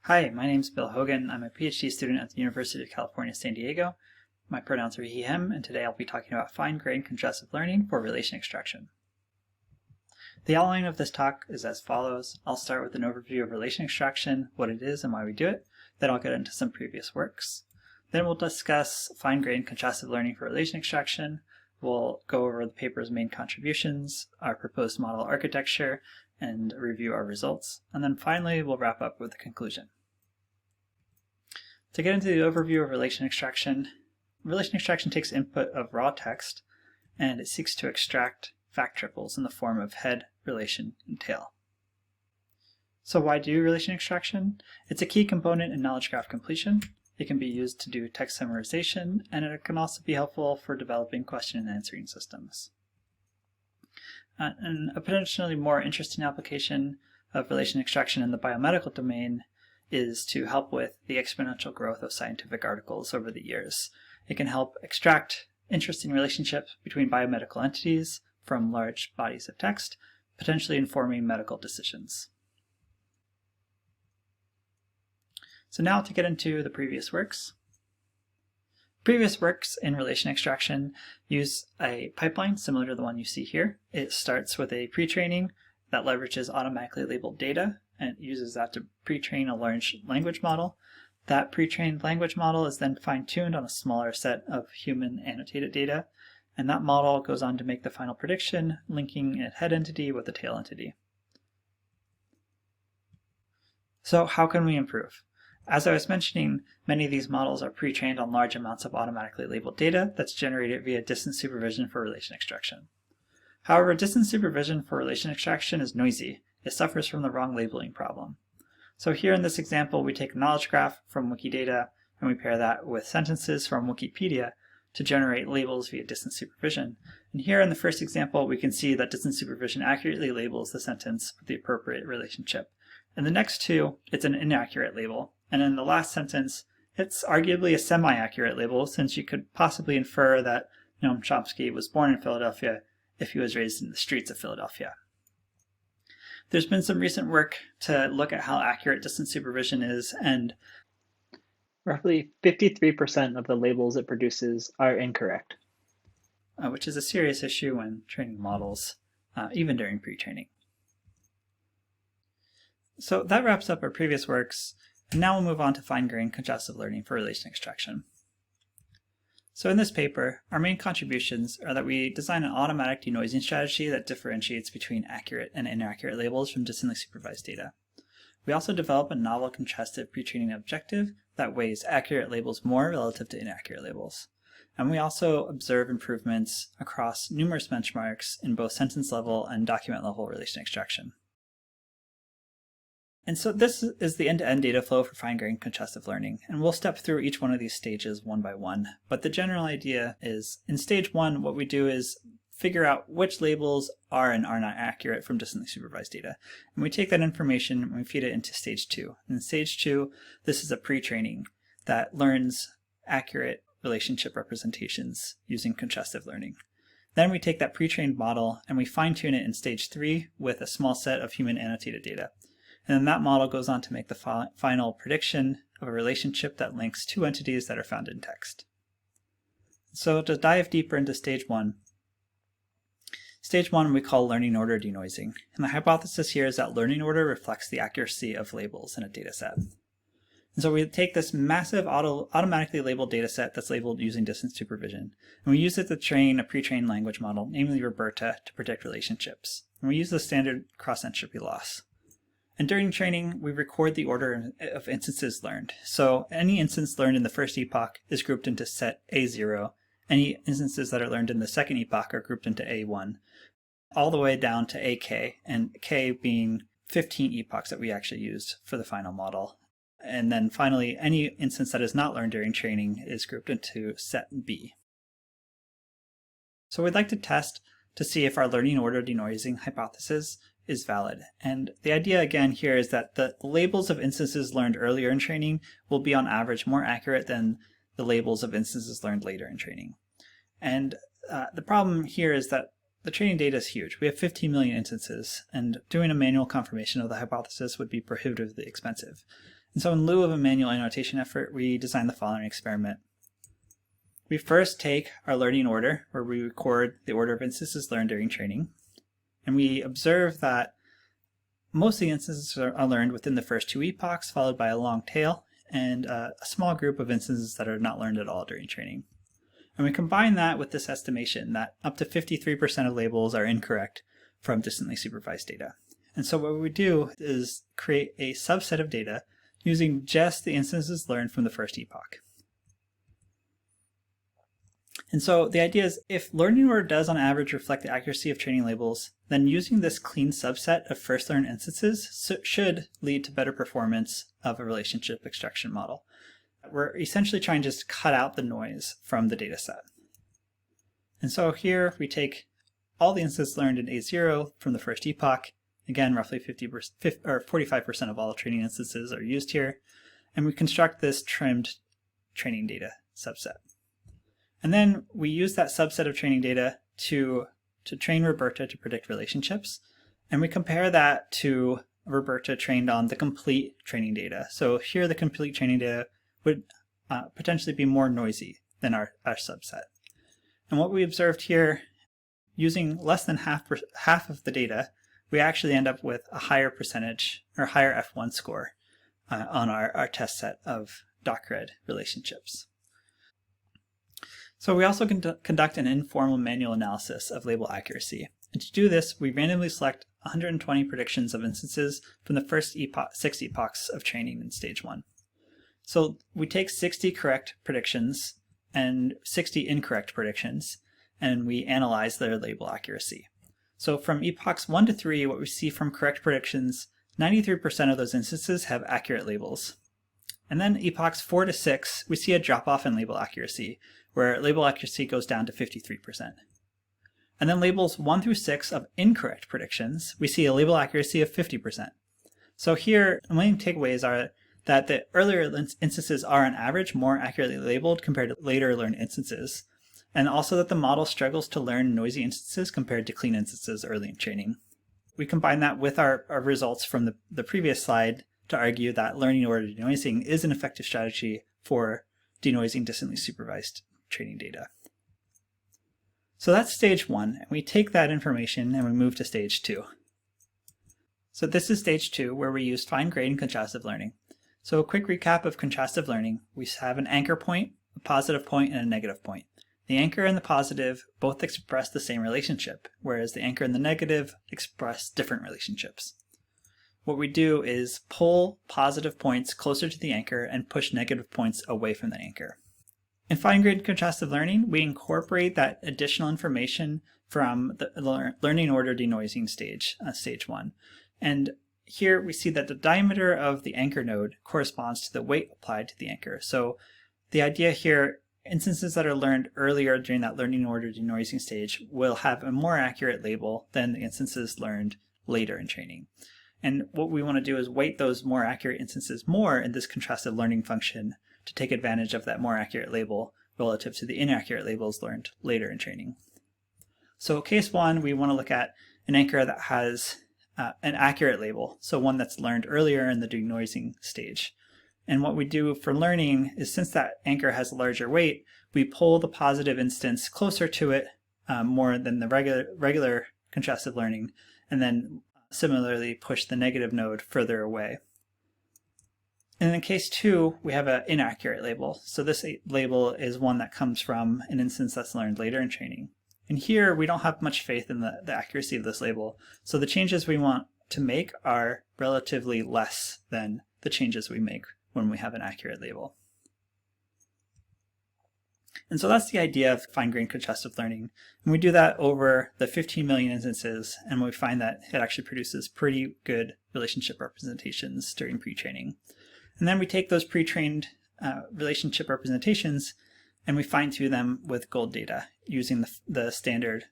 Hi, my name is Bill Hogan. I'm a PhD student at the University of California, San Diego. My pronouns are he, him, and today I'll be talking about fine-grained contrastive learning for relation extraction. The outline of this talk is as follows. I'll start with an overview of relation extraction, what it is and why we do it. Then I'll get into some previous works. Then we'll discuss fine-grained contrastive learning for relation extraction. We'll go over the paper's main contributions, our proposed model architecture, and review our results. And then finally, we'll wrap up with a conclusion. To get into the overview of relation extraction takes input of raw text, and it seeks to extract fact triples in the form of head, relation, and tail. So why do relation extraction? It's a key component in knowledge graph completion. It can be used to do text summarization, and it can also be helpful for developing question and answering systems. And a potentially more interesting application of relation extraction in the biomedical domain is to help with the exponential growth of scientific articles over the years. It can help extract interesting relationships between biomedical entities from large bodies of text, potentially informing medical decisions. So now to get into the previous works. Previous works in relation extraction use a pipeline similar to the one you see here. It starts with a pre-training that leverages automatically labeled data and uses that to pre-train a large language model. That pre-trained language model is then fine-tuned on a smaller set of human annotated data, and that model goes on to make the final prediction, linking a head entity with a tail entity. So how can we improve? As I was mentioning, many of these models are pre-trained on large amounts of automatically labeled data that's generated via distance supervision for relation extraction. However, distance supervision for relation extraction is noisy. It suffers from the wrong labeling problem. So here in this example, we take a knowledge graph from Wikidata and we pair that with sentences from Wikipedia to generate labels via distance supervision. And here in the first example, we can see that distance supervision accurately labels the sentence with the appropriate relationship. In the next two, it's an inaccurate label. And in the last sentence, it's arguably a semi-accurate label, since you could possibly infer that Noam Chomsky was born in Philadelphia if he was raised in the streets of Philadelphia. There's been some recent work to look at how accurate distance supervision is, and roughly 53% of the labels it produces are incorrect, which is a serious issue when training models, even during pre-training. So that wraps up our previous works. And now we'll move on to fine-grained contrastive learning for relation extraction. So in this paper, our main contributions are that we design an automatic denoising strategy that differentiates between accurate and inaccurate labels from distantly supervised data. We also develop a novel contrastive pre-training objective that weighs accurate labels more relative to inaccurate labels. And we also observe improvements across numerous benchmarks in both sentence level and document level relation extraction. And so this is the end-to-end data flow for fine-grained contrastive learning, and we'll step through each one of these stages one by one. But the general idea is, in stage one, what we do is figure out which labels are and are not accurate from distantly supervised data. And we take that information and we feed it into stage two. In stage two, this is a pre-training that learns accurate relationship representations using contrastive learning. Then we take that pre-trained model and we fine-tune it in stage three with a small set of human annotated data. And then that model goes on to make the final prediction of a relationship that links two entities that are found in text. So to dive deeper into stage one we call learning order denoising. And the hypothesis here is that learning order reflects the accuracy of labels in a data set. And so we take this massive automatically labeled data set that's labeled using distance supervision, and we use it to train a pre-trained language model, namely Roberta, to predict relationships. And we use the standard cross-entropy loss. And during training, we record the order of instances learned. So any instance learned in the first epoch is grouped into set A0. Any instances that are learned in the second epoch are grouped into A1, all the way down to AK, and K being 15 epochs that we actually used for the final model. And then finally, any instance that is not learned during training is grouped into set B. So we'd like to test to see if our learning order denoising hypothesis is valid. And the idea again here is that the labels of instances learned earlier in training will be on average more accurate than the labels of instances learned later in training. And the problem here is that the training data is huge. We have 15 million instances, and doing a manual confirmation of the hypothesis would be prohibitively expensive. And so in lieu of a manual annotation effort, we designed the following experiment. We first take our learning order, where we record the order of instances learned during training, and we observe that most of the instances are learned within the first 2 epochs, followed by a long tail, and a small group of instances that are not learned at all during training. And we combine that with this estimation that up to 53% of labels are incorrect from distantly supervised data. And so what we do is create a subset of data using just the instances learned from the first epoch. And so the idea is, if learning order does on average reflect the accuracy of training labels, then using this clean subset of first learned instances should lead to better performance of a relationship extraction model. We're essentially trying to just cut out the noise from the data set. And so here we take all the instances learned in A0 from the first epoch. Again, roughly 45% of all training instances are used here. And we construct this trimmed training data subset. And then we use that subset of training data to train Roberta to predict relationships. And we compare that to Roberta trained on the complete training data. So here the complete training data would potentially be more noisy than our subset. And what we observed here, using less than half of the data, we actually end up with a higher percentage or higher F1 score on our test set of DocRed relationships. So we also conduct an informal manual analysis of label accuracy. And to do this, we randomly select 120 predictions of instances from the first 6 epochs of training in stage 1. So we take 60 correct predictions and 60 incorrect predictions, and we analyze their label accuracy. So from epochs 1 to 3, what we see from correct predictions, 93% of those instances have accurate labels. And then epochs 4 to 6, we see a drop-off in label accuracy, where label accuracy goes down to 53%. And then labels 1 through 6 of incorrect predictions, we see a label accuracy of 50%. So here, the main takeaways are that the earlier instances are on average more accurately labeled compared to later learned instances, and also that the model struggles to learn noisy instances compared to clean instances early in training. We combine that with our results from the previous slide to argue that learning order denoising is an effective strategy for denoising distantly supervised training data. So that's stage 1, and we take that information and we move to stage 2. So this is stage 2, where we use fine-grained contrastive learning. So a quick recap of contrastive learning: we have an anchor point, a positive point, and a negative point. The anchor and the positive both express the same relationship, whereas the anchor and the negative express different relationships. What we do is pull positive points closer to the anchor and push negative points away from the anchor. In fine-grained contrastive learning, we incorporate that additional information from the learning order denoising stage, stage 1. And here we see that the diameter of the anchor node corresponds to the weight applied to the anchor. So the idea here, instances that are learned earlier during that learning order denoising stage will have a more accurate label than the instances learned later in training. And what we want to do is weight those more accurate instances more in this contrastive learning function to take advantage of that more accurate label relative to the inaccurate labels learned later in training. So case 1, we want to look at an anchor that has an accurate label, so one that's learned earlier in the denoising stage. And what we do for learning is, since that anchor has a larger weight, we pull the positive instance closer to it more than the regular contrastive learning, and then similarly push the negative node further away. And in case 2, we have an inaccurate label. So this label is one that comes from an instance that's learned later in training. And here we don't have much faith in the accuracy of this label. So the changes we want to make are relatively less than the changes we make when we have an accurate label. And so that's the idea of fine-grained contrastive learning. And we do that over the 15 million instances, and we find that it actually produces pretty good relationship representations during pre-training. And then we take those pre-trained relationship representations and we fine-tune them with gold data using the standard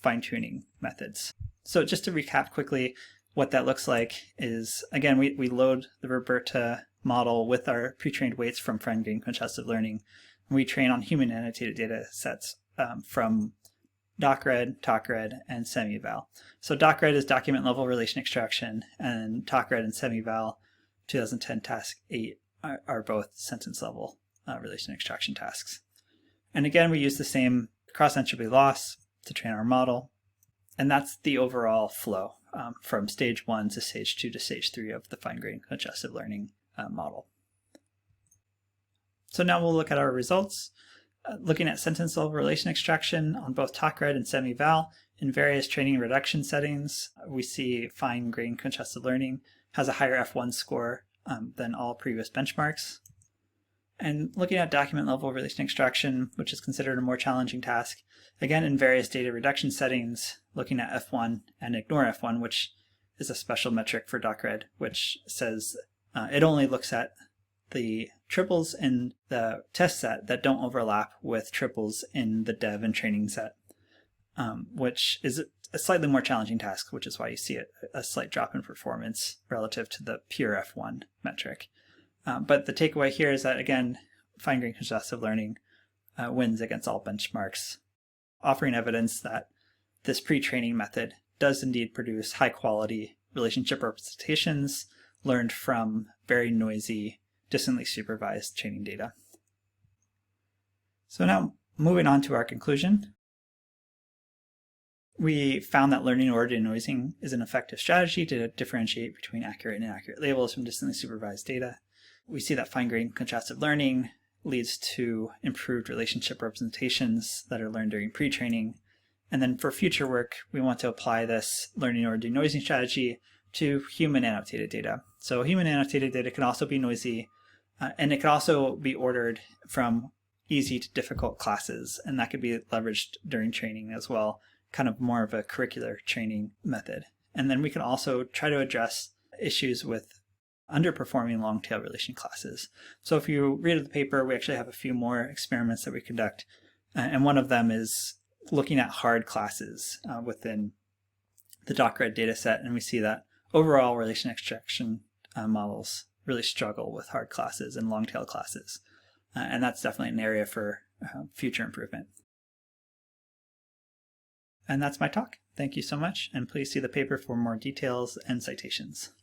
fine-tuning methods. So just to recap quickly, what that looks like is, again, we load the Roberta model with our pre-trained weights from fine-grained contrastive learning. And we train on human annotated data sets from DocRed, TocRed, and SemiEval. So DocRed is document level relation extraction, and TocRed and SemiEval 2010 task 8 are both sentence level relation extraction tasks. And again, we use the same cross entropy loss to train our model. And that's the overall flow from stage 1 to stage 2 to stage 3 of the fine-grained contrastive learning model. So now we'll look at our results. Looking at sentence level relation extraction on both TalkRed and semi-val in various training and reduction settings, we see fine-grained contrastive learning has a higher F1 score than all previous benchmarks. And looking at document level relation extraction, which is considered a more challenging task, again in various data reduction settings, looking at F1 and ignore F1, which is a special metric for TalkRed, which says it only looks at the triples in the test set that don't overlap with triples in the dev and training set, which is a slightly more challenging task, which is why you see a slight drop in performance relative to the pure F1 metric. But the takeaway here is that, again, fine-grained contrastive learning wins against all benchmarks, offering evidence that this pre-training method does indeed produce high-quality relationship representations learned from very noisy, distantly supervised training data. So now, moving on to our conclusion. We found that learning order denoising is an effective strategy to differentiate between accurate and inaccurate labels from distantly supervised data. We see that fine-grained contrastive learning leads to improved relationship representations that are learned during pre-training. And then for future work, we want to apply this learning order denoising strategy to human annotated data. So human annotated data can also be noisy, and it can also be ordered from easy to difficult classes, and that could be leveraged during training as well, kind of more of a curricular training method. And then we can also try to address issues with underperforming long-tail relation classes. So if you read the paper, we actually have a few more experiments that we conduct, and one of them is looking at hard classes within the TalkRed data set, and we see that overall relation extraction models really struggle with hard classes and long-tail classes, and that's definitely an area for future improvement. And that's my talk. Thank you so much, and please see the paper for more details and citations.